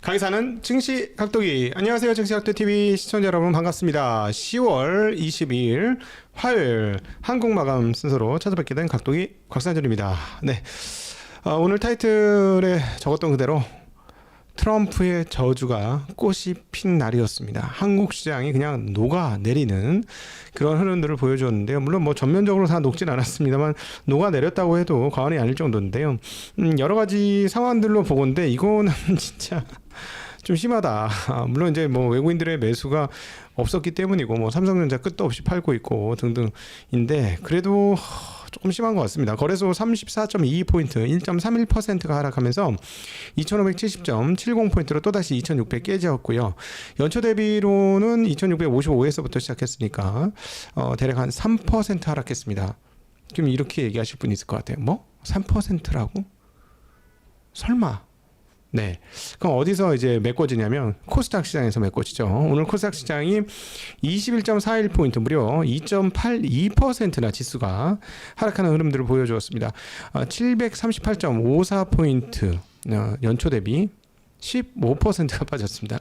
강의사는 증시 각도기. 안녕하세요, 증시 각도 TV 시청자 여러분, 반갑습니다. 10월 22일 화요일 한국 마감 순서로 찾아뵙게 된 각도기 곽상준입니다. 네, 오늘 타이틀에 적었던 그대로 트럼프의 저주가 꽃이 핀 날이었습니다. 한국 시장이 그냥 녹아내리는 그런 흐름들을 보여줬는데요. 물론 뭐 전면적으로 다 녹진 않았습니다만 녹아내렸다고 해도 과언이 아닐 정도인데요. 여러 가지 상황들로 보건데 이거는 진짜 좀 심하다. 물론 이제 뭐 외국인들의 매수가 없었기 때문이고 뭐 삼성전자 끝도 없이 팔고 있고 등등인데 그래도 조금 심한 것 같습니다. 거래소 34.22포인트 1.31%가 하락하면서 2570.70포인트로 또다시 2600 깨졌고요. 연초 대비로는 2655에서부터 시작했으니까 대략 한 3% 하락했습니다. 지금 이렇게 얘기하실 분이 있을 것 같아요. 뭐? 3%라고? 설마? 네. 그럼 어디서 이제 메꿔지냐면 코스닥 시장에서 메꿔지죠. 오늘 코스닥 시장이 21.41포인트 무려 2.82%나 지수가 하락하는 흐름들을 보여주었습니다. 738.54포인트 연초 대비 15%가 빠졌습니다.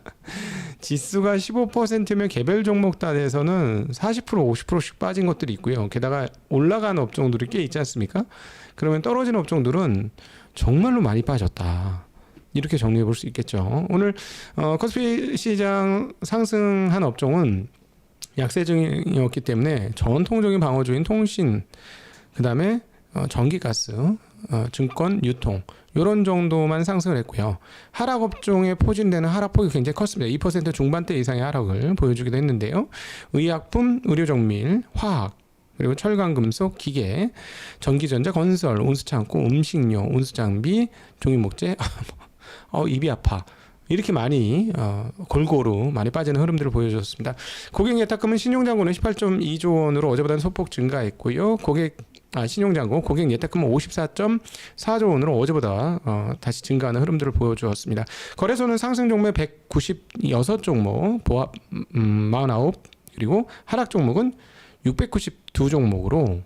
지수가 15%면 개별 종목 단에서는 40% 50%씩 빠진 것들이 있고요. 게다가 올라간 업종들이 꽤 있지 않습니까? 그러면 떨어진 업종들은 정말로 많이 빠졌다. 이렇게 정리해 볼 수 있겠죠. 오늘 코스피 시장 상승한 업종은 약세 중이었기 때문에 전통적인 방어주인 통신, 그 다음에 전기가스, 증권, 유통 이런 정도만 상승을 했고요. 하락 업종에 포진되는 하락폭이 굉장히 컸습니다. 2% 중반대 이상의 하락을 보여주기도 했는데요. 의약품, 의료정밀, 화학, 그리고 철강, 금속, 기계, 전기전자, 건설, 운수창고, 음식료, 운수장비, 종이목재, 입이 아파. 이렇게 많이 골고루 많이 빠지는 흐름들을 보여줬습니다. 고객 예탁금은 신용잔고는 18.2조 원으로 어제보다는 소폭 증가했고요. 신용잔고, 고객 예탁금은 54.4조 원으로 어제보다 다시 증가하는 흐름들을 보여주었습니다. 거래소는 상승 종목 196종목, 보합 49, 그리고 하락 종목은 692종목으로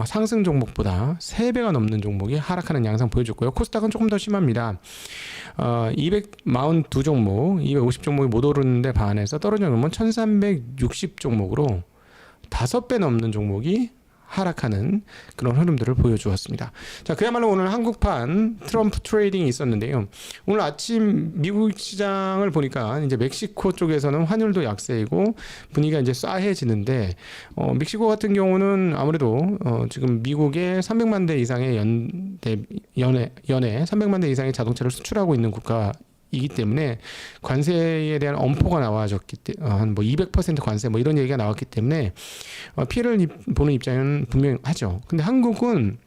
상승 종목보다 3배가 넘는 종목이 하락하는 양상 보여줬고요. 코스닥은 조금 더 심합니다. 242종목, 250종목이 못 오르는데 반해서 떨어진 종목은 1360종목으로 5배 넘는 종목이 하락하는 그런 흐름들을 보여주었습니다. 자, 그야말로 오늘 한국판 트럼프 트레이딩이 있었는데요. 오늘 아침 미국 시장을 보니까 이제 멕시코 쪽에서는 환율도 약세이고 분위기가 이제 싸해지는데 멕시코 같은 경우는 아무래도 지금 미국에 300만 대 이상의 연에 300만 대 이상의 자동차를 수출하고 있는 국가 이기 때문에 관세에 대한 엄포가 나와졌기 때문에 한 뭐 200% 관세 뭐 이런 얘기가 나왔기 때문에 피해를 보는 입장은 분명하죠. 근데 한국은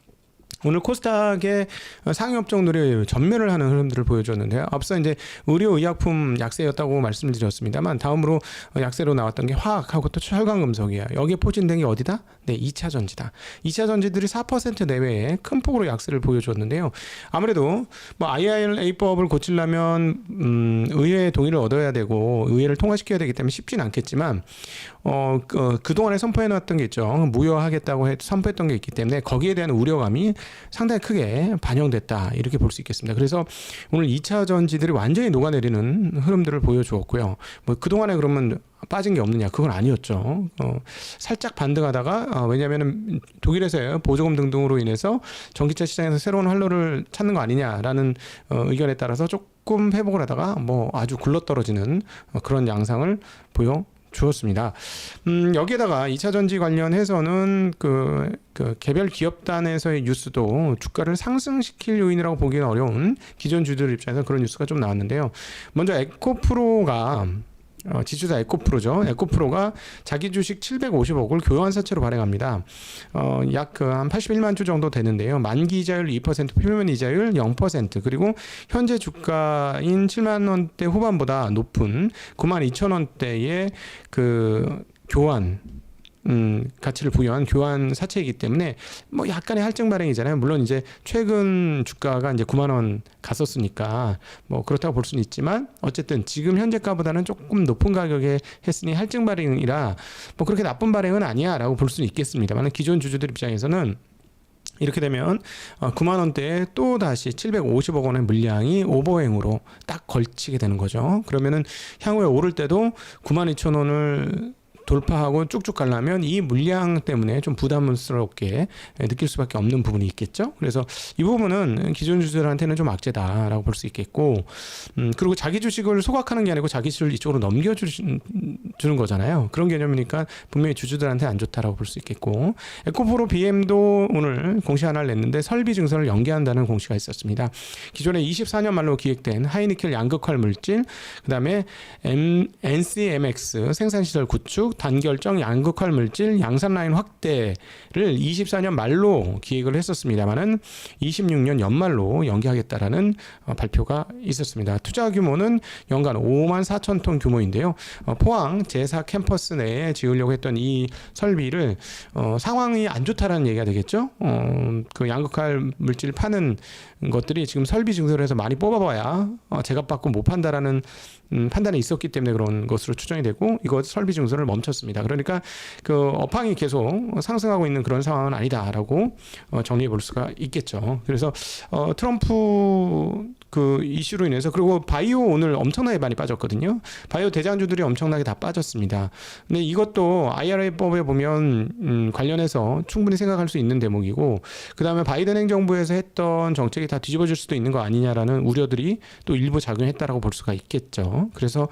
오늘 코스닥의 상위 업종들이 전멸을 하는 흐름들을 보여줬는데요. 앞서 이제 의료 의약품 약세였다고 말씀을 드렸습니다만 다음으로 약세로 나왔던 게 화학하고 또 철강금속이에요. 여기에 포진된 게 어디다? 네, 2차 전지다. 2차 전지들이 4% 내외의 큰 폭으로 약세를 보여줬는데요. 아무래도 뭐 IRA법을 고치려면 의회의 동의를 얻어야 되고 의회를 통과시켜야 되기 때문에 쉽진 않겠지만 그동안에 선포해놨던 게 있죠. 무효하겠다고 선포했던 게 있기 때문에 거기에 대한 우려감이 상당히 크게 반영됐다. 이렇게 볼 수 있겠습니다. 그래서 오늘 2차 전지들이 완전히 녹아내리는 흐름들을 보여주었고요. 뭐 그동안에 그러면 빠진 게 없느냐? 그건 아니었죠. 살짝 반등하다가 왜냐하면 독일에서의 보조금 등등으로 인해서 전기차 시장에서 새로운 활로를 찾는 거 아니냐라는 의견에 따라서 조금 회복을 하다가 뭐 아주 굴러떨어지는 그런 양상을 주었습니다. 여기에다가 2차 전지 관련해서는 그 개별 기업단에서의 뉴스도 주가를 상승시킬 요인이라고 보기는 어려운 기존 주주들 입장에서 그런 뉴스가 좀 나왔는데요. 먼저 에코프로가 지주사 에코프로죠. 에코프로가 자기 주식 750억을 교환사채로 발행합니다. 약 한 81만 주 정도 되는데요. 만기 이자율 2%, 표면 이자율 0%, 그리고 현재 주가인 7만 원대 후반보다 높은 9만 2천 원대의 그 교환 가치를 부여한 교환 사채이기 때문에 뭐 약간의 할증 발행이잖아요. 물론 이제 최근 주가가 이제 9만 원 갔었으니까 뭐 그렇다고 볼 수는 있지만 어쨌든 지금 현재가보다는 조금 높은 가격에 했으니 할증 발행이라 뭐 그렇게 나쁜 발행은 아니야라고 볼 수는 있겠습니다만 기존 주주들 입장에서는 이렇게 되면 9만 원대에 또 다시 750억 원의 물량이 오버행으로 딱 걸치게 되는 거죠. 그러면은 향후에 오를 때도 9만 2천 원을 돌파하고 쭉쭉 가려면 이 물량 때문에 좀 부담스럽게 느낄 수밖에 없는 부분이 있겠죠. 그래서 이 부분은 기존 주주들한테는 좀 악재다라고 볼 수 있겠고, 그리고 자기 주식을 소각하는 게 아니고 자기 주식을 이쪽으로 넘겨주는 거잖아요. 그런 개념이니까 분명히 주주들한테 안 좋다라고 볼 수 있겠고, 에코프로 BM도 오늘 공시 하나를 냈는데 설비 증설을 연기한다는 공시가 있었습니다. 기존에 24년 말로 기획된 하이니켈 양극화 물질, 그 다음에 NCMX 생산시설 구축, 단결정 양극화 물질 양산 라인 확대를 24년 말로 기획을 했었습니다만은 26년 연말로 연기하겠다라는 발표가 있었습니다. 투자 규모는 연간 5만 4천 톤 규모인데요. 포항 제4 캠퍼스 내에 지으려고 했던 이 설비를 상황이 안 좋다라는 얘기가 되겠죠. 그 양극화 물질 파는 것들이 지금 설비 증설을 해서 많이 뽑아봐야 제값받고 못 판다라는 판단이 있었기 때문에 그런 것으로 추정이 되고, 이거 설비 증설을 멈췄습니다. 그러니까 그 업황이 계속 상승하고 있는 그런 상황은 아니다라고 정리해 볼 수가 있겠죠. 그래서 트럼프 그 이슈로 인해서, 그리고 바이오 오늘 엄청나게 많이 빠졌거든요. 바이오 대장주들이 엄청나게 다 빠졌습니다. 근데 이것도 IRA법에 보면 관련해서 충분히 생각할 수 있는 대목이고, 그 다음에 바이든 행정부에서 했던 정책이 다 뒤집어질 수도 있는 거 아니냐라는 우려들이 또 일부 작용했다라고 볼 수가 있겠죠. 그래서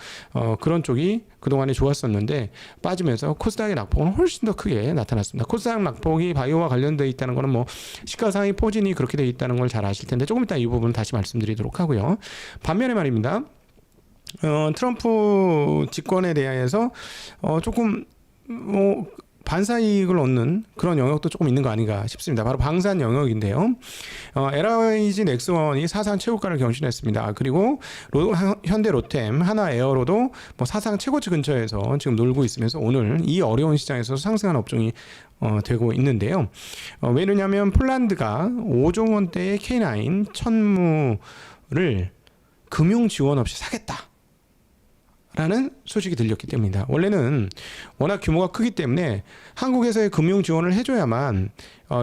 그런 쪽이 그동안에 좋았었는데 빠지면서 코스닥의 낙폭은 훨씬 더 크게 나타났습니다. 코스닥 낙폭이 바이오와 관련되어 있다는 것은 뭐 시가상의 포진이 그렇게 되어 있다는 걸 잘 아실 텐데, 조금 이따 이 부분 다시 말씀드리도록 하고요. 반면에 말입니다. 트럼프 집권에 대해서 조금 뭐 반사이익을 얻는 그런 영역도 조금 있는 거 아닌가 싶습니다. 바로 방산 영역인데요. LIG 넥스원이 사상 최고가를 경신했습니다. 그리고 현대 로템, 하나 에어로도 뭐 사상 최고치 근처에서 지금 놀고 있으면서 오늘 이 어려운 시장에서 상승한 업종이 되고 있는데요. 왜냐하면 폴란드가 5조 원대의 K9 천무를 금융 지원 없이 사겠다 라는 소식이 들렸기 때문입니다. 원래는 워낙 규모가 크기 때문에 한국에서의 금융 지원을 해줘야만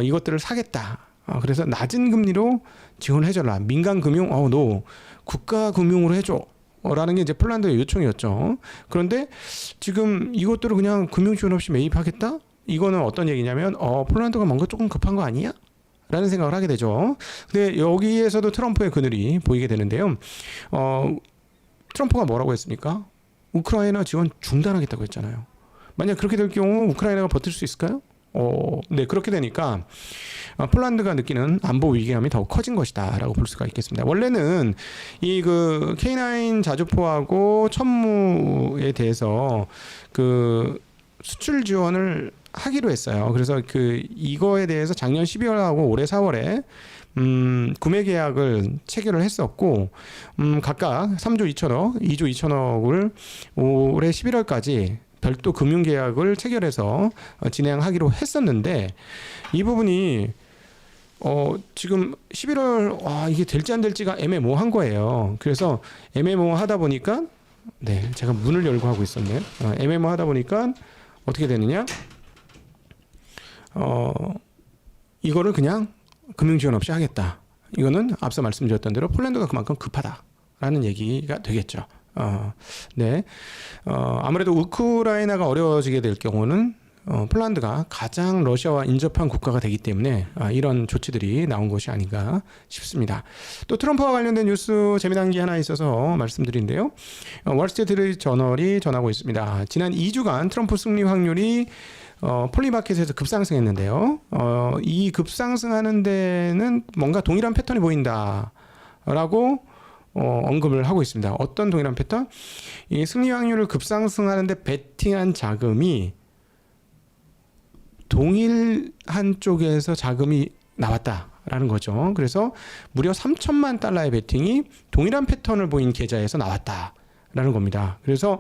이것들을 사겠다. 그래서 낮은 금리로 지원을 해줘라. 민간 금융, 너 국가 금융으로 해줘. 라는 게 이제 폴란드의 요청이었죠. 그런데 지금 이것들을 그냥 금융 지원 없이 매입하겠다? 이거는 어떤 얘기냐면, 폴란드가 뭔가 조금 급한 거 아니야? 라는 생각을 하게 되죠. 근데 여기에서도 트럼프의 그늘이 보이게 되는데요. 트럼프가 뭐라고 했습니까? 우크라이나 지원 중단하겠다고 했잖아요. 만약 그렇게 될 경우 우크라이나가 버틸 수 있을까요? 네, 그렇게 되니까 폴란드가 느끼는 안보 위기감이 더욱 커진 것이다라고 볼 수가 있겠습니다. 원래는 이 그 K9 자주포하고 천무에 대해서 그 수출 지원을 하기로 했어요. 그래서 이거에 대해서 작년 12월하고 올해 4월에 구매 계약을 체결을 했었고, 각각 3조 2천억, 2조 2천억을 올해 11월까지 별도 금융 계약을 체결해서 진행하기로 했었는데, 이 부분이 지금 11월 이게 될지 안 될지가 애매모호한 거예요. 그래서 애매모호하다 보니까, 네, 제가 문을 열고 하고 있었네요. 애매모호하다 보니까 어떻게 되느냐? 이거를 그냥 금융 지원 없이 하겠다. 이거는 앞서 말씀드렸던 대로 폴란드가 그만큼 급하다라는 얘기가 되겠죠. 네. 아무래도 우크라이나가 어려워지게 될 경우는 폴란드가 가장 러시아와 인접한 국가가 되기 때문에 이런 조치들이 나온 것이 아닌가 싶습니다. 또 트럼프와 관련된 뉴스 재미난 게 하나 있어서 말씀드린데요. 월스트리트 저널이 전하고 있습니다. 지난 2주간 트럼프 승리 확률이 폴리마켓에서 급상승했는데요. 이 급상승하는 데는 뭔가 동일한 패턴이 보인다라고 언급을 하고 있습니다. 어떤 동일한 패턴? 이 승리 확률을 급상승하는데 베팅한 자금이 동일한 쪽에서 자금이 나왔다라는 거죠. 그래서 무려 3천만 달러의 베팅이 동일한 패턴을 보인 계좌에서 나왔다. 라는 겁니다. 그래서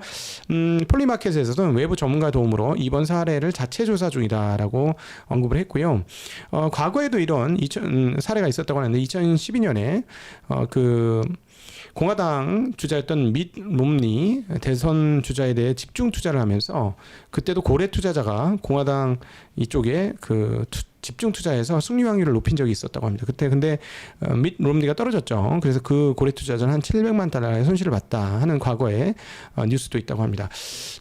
폴리마켓에서는 외부 전문가 도움으로 이번 사례를 자체 조사 중이다라고 언급을 했고요. 과거에도 이런 사례가 있었다고 하는데 2012년에 그 공화당 주자였던 밋 롬니 대선 주자에 대해 집중 투자를 하면서 그때도 고래 투자자가 공화당 이쪽에 그 집중 투자해서 승리 확률을 높인 적이 있었다고 합니다. 그때 근데 밋 롬니가 떨어졌죠. 그래서 그 고래 투자자는 한 700만 달러의 손실을 봤다 하는 과거의 뉴스도 있다고 합니다.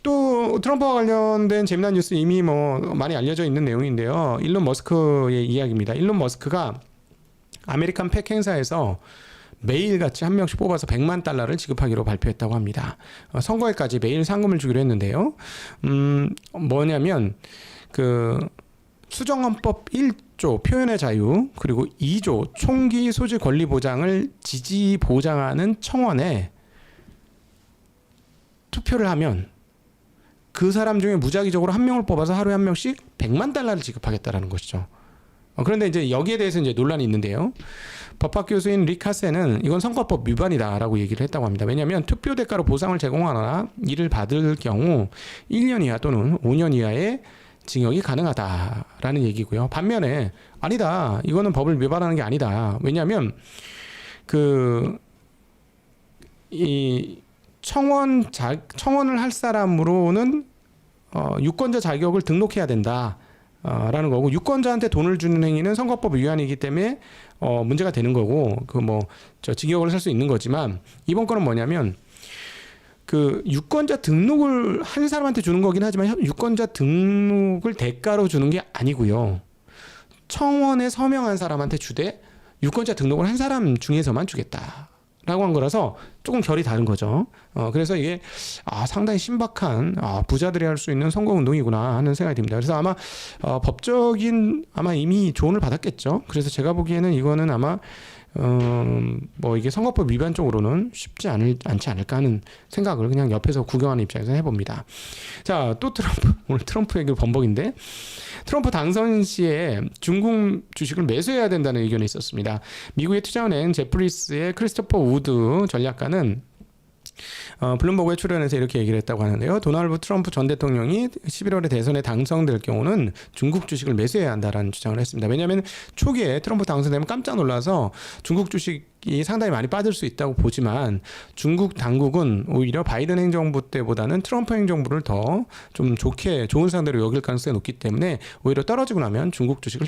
또 트럼프와 관련된 재미난 뉴스 이미 뭐 많이 알려져 있는 내용인데요. 일론 머스크의 이야기입니다. 일론 머스크가 아메리칸 팩 행사에서 매일같이 한 명씩 뽑아서 100만 달러를 지급하기로 발표했다고 합니다. 선거에까지 매일 상금을 주기로 했는데요. 뭐냐면 그 수정헌법 1조 표현의 자유 그리고 2조 총기 소지 권리 보장을 지지 보장하는 청원에 투표를 하면 그 사람 중에 무작위적으로 한 명을 뽑아서 하루에 한 명씩 100만 달러를 지급하겠다라는 것이죠. 그런데 이제 여기에 대해서 이제 논란이 있는데요. 법학 교수인 릭 하세는 이건 선거법 위반이다라고 얘기를 했다고 합니다. 왜냐하면 투표 대가로 보상을 제공하거나 이를 받을 경우 1년 이하 또는 5년 이하의 징역이 가능하다라는 얘기고요. 반면에 아니다. 이거는 법을 위반하는 게 아니다. 왜냐하면 이 청원을 할 사람으로는 유권자 자격을 등록해야 된다. 라는 거고 유권자한테 돈을 주는 행위는 선거법 위반이기 때문에 문제가 되는 거고 징역을 살 수 있는 거지만 이번 건은 뭐냐면 그 유권자 등록을 한 사람한테 주는 거긴 하지만 유권자 등록을 대가로 주는 게 아니고요. 청원에 서명한 사람한테 주되 유권자 등록을 한 사람 중에서만 주겠다. 라고 한 거라서 조금 결이 다른 거죠. 그래서 이게 상당히 신박한 부자들이 할 수 있는 선거운동이구나 하는 생각이 듭니다. 그래서 아마 법적인 이미 조언을 받았겠죠. 그래서 제가 보기에는 이거는 아마 이게 선거법 위반 쪽으로는 쉽지 않지 않을까 하는 생각을 그냥 옆에서 구경하는 입장에서 해봅니다. 자, 또 오늘 트럼프 얘기 범벅인데 트럼프 당선 시에 중국 주식을 매수해야 된다는 의견이 있었습니다. 미국의 투자은행 제프리스의 크리스토퍼 우드 전략가는 블룸버그에 출연해서 이렇게 얘기를 했다고 하는데요. 도널드 트럼프 전 대통령이 11월에 대선에 당선될 경우는 중국 주식을 매수해야 한다라는 주장을 했습니다. 왜냐하면 초기에 트럼프 당선되면 깜짝 놀라서 중국 주식이 상당히 많이 빠질 수 있다고 보지만 중국 당국은 오히려 바이든 행정부 때보다는 트럼프 행정부를 더 좀 좋은 상대로 여길 가능성이 높기 때문에 오히려 떨어지고 나면 중국 주식을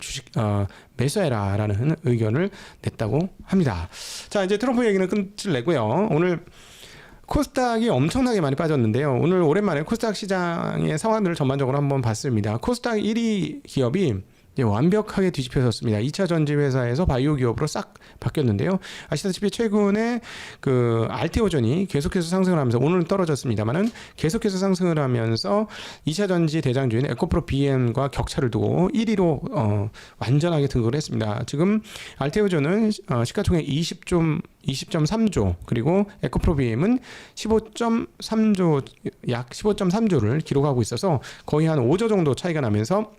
매수해라라는 의견을 냈다고 합니다. 자, 이제 트럼프 얘기는 끝을 내고요. 오늘 코스닥이 엄청나게 많이 빠졌는데요. 오늘 오랜만에 코스닥 시장의 상황들을 전반적으로 한번 봤습니다. 코스닥 1위 기업이 이제 완벽하게 뒤집혀졌습니다. 2차 전지 회사에서 바이오 기업으로 싹 바뀌었는데요. 아시다시피 최근에 그 알테오전이 계속해서 상승을 하면서 오늘은 떨어졌습니다만은 계속해서 상승을 하면서 2차 전지 대장주인 에코프로 BM과 격차를 두고 1위로 완전하게 등극을 했습니다. 지금 알테오전은 시가총액 20.3조 그리고 에코프로 BM은 15.3조 약 15.3조를 기록하고 있어서 거의 한 5조 정도 차이가 나면서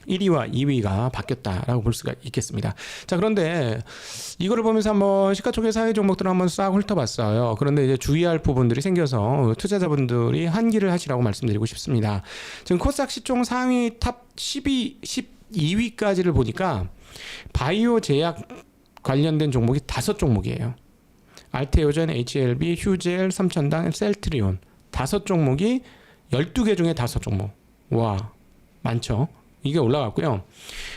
1위와 2위가 바뀌었다라고 볼 수가 있겠습니다. 자, 그런데 이거를 보면서 한번 시가총액 사회 종목들을 한번 싹 훑어봤어요. 그런데 이제 주의할 부분들이 생겨서 투자자분들이 한기를 하시라고 말씀드리고 싶습니다. 지금 코스닥 시총 상위 탑 12위까지를 보니까 바이오 제약 관련된 종목이 5종목이에요. 알테오젠, HLB, 휴젤, 삼천당, 셀트리온 5종목이 12개 중에 5종목. 와, 많죠? 이게 올라갔고요.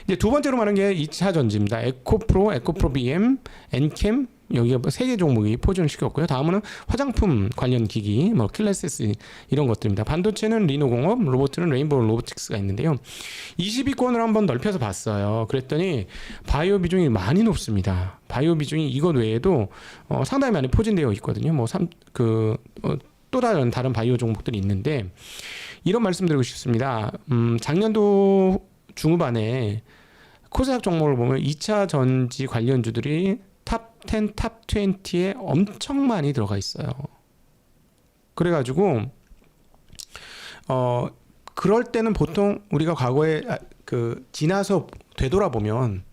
이제 두 번째로 많은 게 2차 전지입니다. 에코프로, 에코프로 BM, 엔캠 여기가 3개 종목이 포진을 시켰고요. 다음은 화장품 관련 기기, 킬레세스 이런 것들입니다. 반도체는 리노공업, 로보트는 레인보우 로보틱스가 있는데요. 20위권을 한번 넓혀서 봤어요. 그랬더니 바이오 비중이 많이 높습니다. 바이오 비중이 이것 외에도 상당히 많이 포진되어 있거든요. 또 다른 바이오 종목들이 있는데 이런 말씀드리고 싶습니다. 작년도 중후반에 코스닥 종목을 보면 2차 전지 관련주들이 탑 10, 탑 20에 엄청 많이 들어가 있어요. 그래가지고 그럴 때는 보통 우리가 과거에 지나서 되돌아보면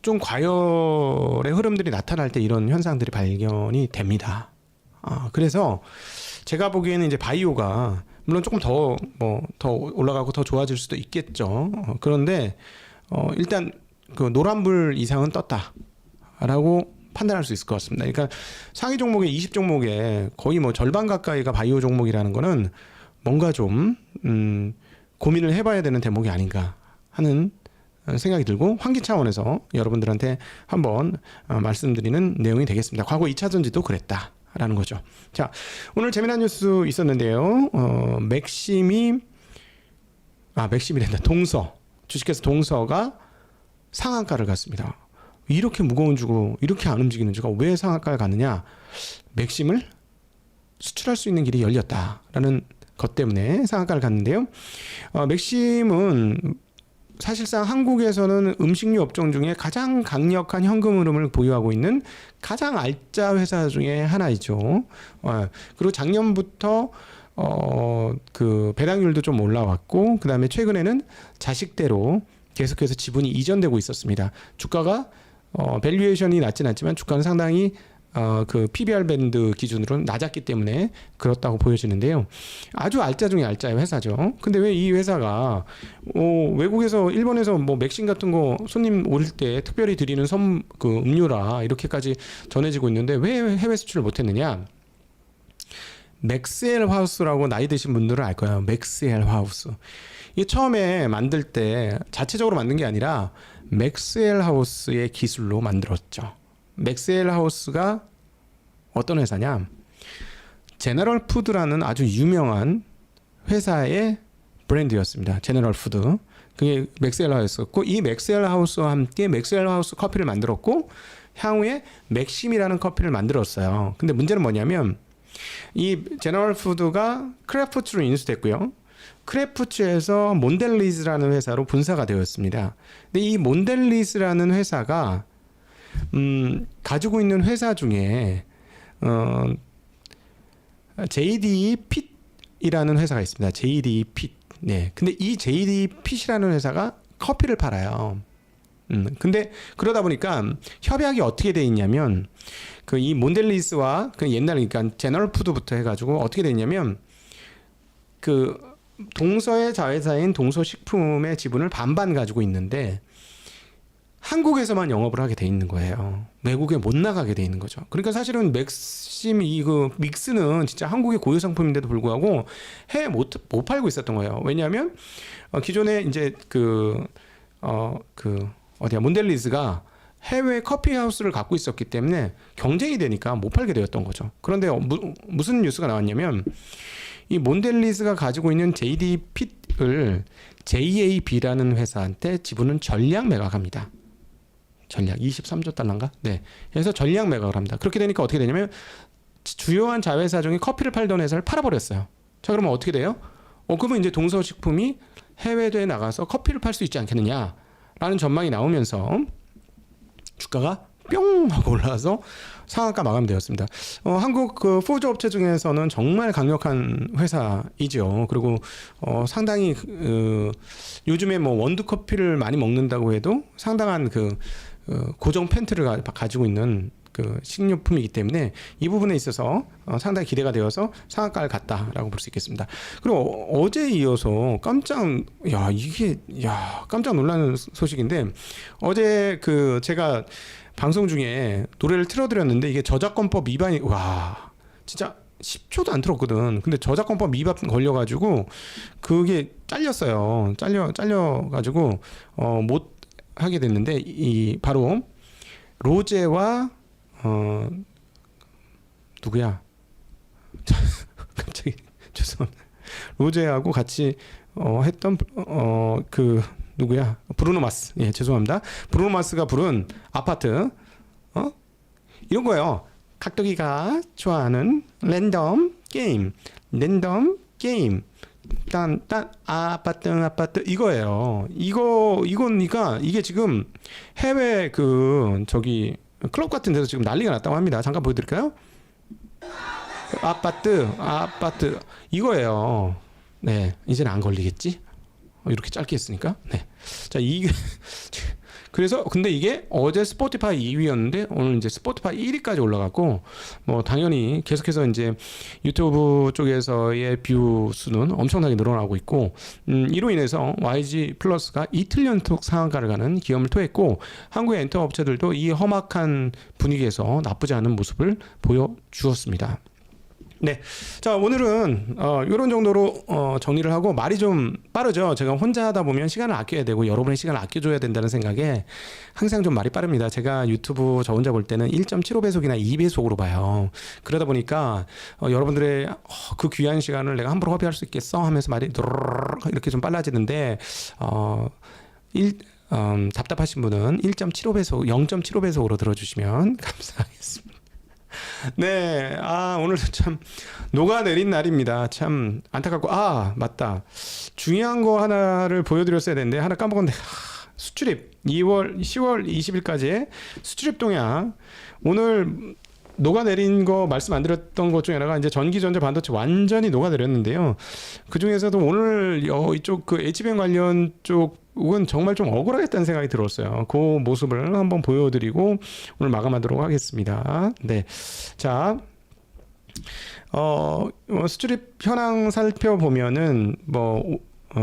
좀 과열의 흐름들이 나타날 때 이런 현상들이 발견이 됩니다. 그래서 제가 보기에는 이제 바이오가 물론 조금 더 올라가고 더 좋아질 수도 있겠죠. 그런데 일단 그 노란불 이상은 떴다라고 판단할 수 있을 것 같습니다. 그러니까 상위 종목의 20종목에 거의 절반 가까이가 바이오 종목이라는 거는 뭔가 좀 고민을 해봐야 되는 대목이 아닌가 하는 생각이 들고 환기 차원에서 여러분들한테 한번 말씀드리는 내용이 되겠습니다. 과거 2차 전지도 그랬다라는 거죠. 자, 오늘 재미난 뉴스 있었는데요. 맥심이란다. 동서, 주식회사 동서가 상한가를 갔습니다. 이렇게 무거운 주고 이렇게 안 움직이는 주가 왜 상한가를 갔느냐? 맥심을 수출할 수 있는 길이 열렸다라는 것 때문에 상한가를 갔는데요. 맥심은 사실상 한국에서는 음식료 업종 중에 가장 강력한 현금 흐름을 보유하고 있는 가장 알짜 회사 중에 하나이죠. 그리고 작년부터 그 배당률도 좀 올라왔고, 그 다음에 최근에는 자식대로 계속해서 지분이 이전되고 있었습니다. 주가가 밸류에이션이 낮진 않지만 주가는 상당히 그 PBR 밴드 기준으로는 낮았기 때문에 그렇다고 보여지는데요. 아주 알짜 중에 알짜의 회사죠. 근데 왜 이 회사가 외국에서 일본에서 뭐 맥심 같은 거 손님 오실 때 특별히 드리는 그 음료라 이렇게까지 전해지고 있는데 왜 해외 수출을 못했느냐? 맥스웰 하우스라고 나이 드신 분들은 알 거예요. 맥스웰 하우스. 이게 처음에 만들 때 자체적으로 만든 게 아니라 맥스웰 하우스의 기술로 만들었죠. 맥스웰 하우스가 어떤 회사냐? 제너럴 푸드라는 아주 유명한 회사의 브랜드였습니다. 제너럴 푸드. 그게 맥스웰 하우스였고, 이 맥스웰 하우스와 함께 맥스웰 하우스 커피를 만들었고, 향후에 맥심이라는 커피를 만들었어요. 근데 문제는 뭐냐면 이 제너럴 푸드가 크래프트로 인수됐고요. 크래프트에서 몬델리즈라는 회사로 분사가 되었습니다. 근데 이 몬델리즈라는 회사가 가지고 있는 회사 중에 JD 핏이라는 회사가 있습니다. JD 핏. 네. 근데 이 JD 핏이라는 회사가 커피를 팔아요. 근데 그러다 보니까 협약이 어떻게 돼 있냐면 그 이 몬델리스와 그 옛날 그러니까 제너럴 푸드부터 해가지고 어떻게 돼 있냐면 그 동서의 자회사인 동서식품의 지분을 반반 가지고 있는데 한국에서만 영업을 하게 돼 있는 거예요. 외국에 못 나가게 돼 있는 거죠. 그러니까 사실은 맥심 그 믹스는 진짜 한국의 고유 상품인데도 불구하고 해외 못 팔고 있었던 거예요. 왜냐하면 기존에 이제 몬델리즈가 해외 커피 하우스를 갖고 있었기 때문에 경쟁이 되니까 못 팔게 되었던 거죠. 그런데 무슨 뉴스가 나왔냐면 이 몬델리즈가 가지고 있는 JD 핏을 JAB라는 회사한테 지분은 전량 매각합니다. 전량 23조 달러인가? 네. 그래서 전량 매각을 합니다. 그렇게 되니까 어떻게 되냐면 주요한 자회사 중에 커피를 팔던 회사를 팔아버렸어요. 자, 그러면 어떻게 돼요? 그러면 이제 동서식품이 해외에 나가서 커피를 팔 수 있지 않겠느냐라는 전망이 나오면서 주가가 뿅 하고 올라와서 상한가 마감되었습니다. 한국 그 푸드 업체 중에서는 정말 강력한 회사이죠. 그리고 상당히 요즘에 뭐 원두 커피를 많이 먹는다고 해도 상당한 그 고정 팬트를 가지고 있는 그 식료품이기 때문에 이 부분에 있어서 상당히 기대가 되어서 상한가를 갔다라고 볼 수 있겠습니다. 그리고 어제 이어서 깜짝 놀라는 소식인데 어제 그 제가 방송 중에 노래를 틀어드렸는데 이게 저작권법 위반이 진짜 10초도 안 틀었거든. 근데 저작권법 위반 걸려가지고 그게 잘렸어요. 잘려가지고 못 하게 됐는데 이 바로 로제와 누구야? 갑자기 죄송합니다. 로제하고 같이 했던 그 누구야? 브루노 마스. 예, 죄송합니다. 브루노 마스가 부른 아파트. 이런 거예요. 각도기가 좋아하는 랜덤 게임. 딴 아파트 이거예요. 이거니까 이게 지금 해외 클럽 같은 데서 지금 난리가 났다고 합니다. 잠깐 보여드릴까요? 아파트 이거예요. 네, 이제는 안 걸리겠지? 이렇게 짧게 했으니까. 네. 자, 그래서 근데 이게 어제 스포티파이 2위였는데 오늘 이제 스포티파이 1위까지 올라갔고 뭐 당연히 계속해서 이제 유튜브 쪽에서의 뷰 수는 엄청나게 늘어나고 있고 이로 인해서 YG 플러스가 이틀 연속 상한가를 가는 기염을 토했고 한국의 엔터 업체들도 이 험악한 분위기에서 나쁘지 않은 모습을 보여주었습니다. 네. 자, 오늘은 이런 정도로 정리를 하고 말이 좀 빠르죠. 제가 혼자 하다 보면 시간을 아껴야 되고 여러분의 시간을 아껴줘야 된다는 생각에 항상 좀 말이 빠릅니다. 제가 유튜브 저 혼자 볼 때는 1.75배속이나 2배속으로 봐요. 그러다 보니까 여러분들의 그 귀한 시간을 내가 함부로 허비할 수 있겠어 하면서 말이 이렇게 좀 빨라지는데 답답하신 분은 1.75배속, 0.75배속으로 들어주시면 감사하겠습니다. 네, 오늘도 참 녹아내린 날입니다. 참 안타깝고, 맞다. 중요한 거 하나를 보여드렸어야 되는데 하나 까먹었는데, 수출입 10월 20일까지의 수출입 동향. 오늘 녹아내린 거 말씀 안 드렸던 것 중에 하나가 이제 전기, 전자, 반도체 완전히 녹아내렸는데요. 그 중에서도 오늘 이쪽 그 HBM 관련 쪽은 정말 좀 억울하겠다는 생각이 들었어요. 그 모습을 한번 보여드리고 오늘 마감하도록 하겠습니다. 네, 자, 수출입 현황 살펴보면은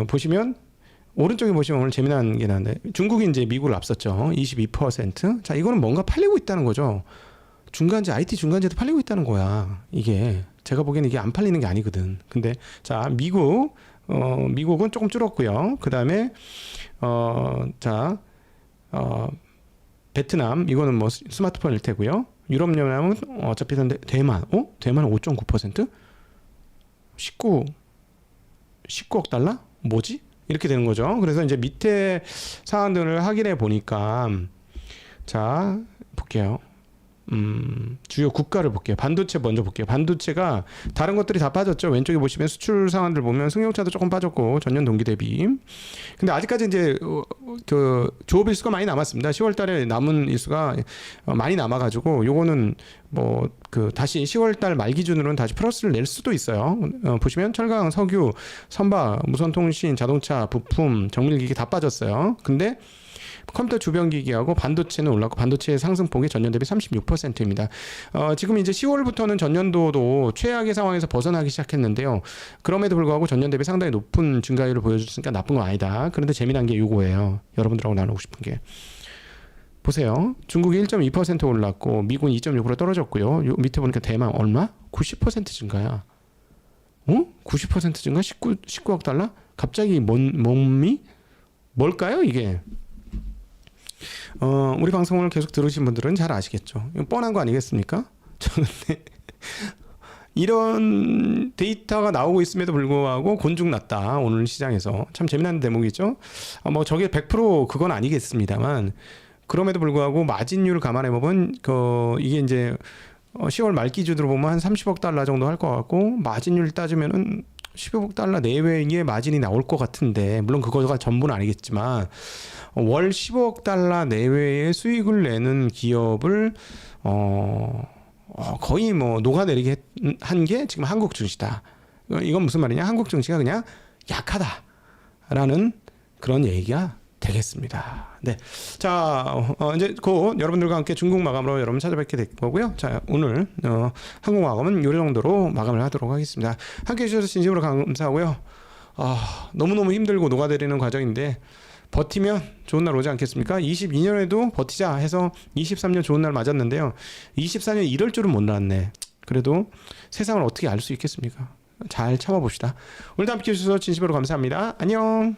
보시면. 오른쪽에 보시면 오늘 재미난 게 나는데 중국이 이제 미국을 앞섰죠. 22%. 자, 이거는 뭔가 팔리고 있다는 거죠. 중간재, IT 중간재도 팔리고 있다는 거야. 이게 제가 보기에는 이게 안 팔리는 게 아니거든. 근데 자, 미국은 조금 줄었고요. 그다음에 베트남 이거는 뭐 스마트폰일 테고요. 유럽연합은 어차피 대만은 5.9%? 19억 달러? 뭐지? 이렇게 되는 거죠. 그래서 이제 밑에 사안들을 확인해 보니까 자, 볼게요. 주요 국가를 볼게요. 반도체 먼저 볼게요. 반도체가 다른 것들이 다 빠졌죠. 왼쪽에 보시면 수출 상황들 보면 승용차도 조금 빠졌고 전년 동기 대비. 근데 아직까지 이제 그 조업 일수가 많이 남았습니다. 10월 달에 남은 일수가 많이 남아가지고 요거는 다시 10월 달 말 기준으로는 다시 플러스를 낼 수도 있어요. 보시면 철강, 석유, 선박, 무선통신, 자동차, 부품, 정밀기기 다 빠졌어요. 근데 컴퓨터 주변기기하고 반도체는 올랐고 반도체의 상승폭이 전년 대비 36%입니다. 지금 이제 10월부터는 전년도도 최악의 상황에서 벗어나기 시작했는데요. 그럼에도 불구하고 전년 대비 상당히 높은 증가율을 보여줬으니까 나쁜 건 아니다. 그런데 재미난 게 이거예요. 여러분들하고 나누고 싶은 게. 보세요. 중국이 1.2% 올랐고 미국은 2.6% 떨어졌고요. 요 밑에 보니까 대만 얼마? 90% 증가야. 90% 증가? 19억 달러? 갑자기 뭘까요 이게? 우리 방송을 계속 들으신 분들은 잘 아시겠죠. 이건 뻔한 거 아니겠습니까? 저는 이런 데이터가 나오고 있음에도 불구하고 곤죽났다. 오늘 시장에서. 참 재미난 대목이죠. 저게 100% 그건 아니겠습니다만 그럼에도 불구하고 마진율을 감안해 보면 이게 이제 10월 말 기준으로 보면 한 30억 달러 정도 할 것 같고 마진율 따지면은 10억 달러 내외의 마진이 나올 것 같은데 물론 그거가 전부는 아니겠지만 월 10억 달러 내외의 수익을 내는 기업을 거의 녹아내리게 한 게 지금 한국 증시다. 이건 무슨 말이냐? 한국 증시가 그냥 약하다라는 그런 얘기가 되겠습니다. 네, 자 이제 곧 여러분들과 함께 중국 마감으로 여러분 찾아뵙게 될 거고요. 자, 오늘 한국 마감은 이 정도로 마감을 하도록 하겠습니다. 함께 해주셔서 진심으로 감사하고요. 너무너무 힘들고 녹아내리는 과정인데 버티면 좋은 날 오지 않겠습니까? 22년에도 버티자 해서 23년 좋은 날 맞았는데요. 24년 이럴 줄은 몰랐네. 그래도 세상을 어떻게 알 수 있겠습니까? 잘 참아봅시다. 오늘도 함께 해주셔서 진심으로 감사합니다. 안녕.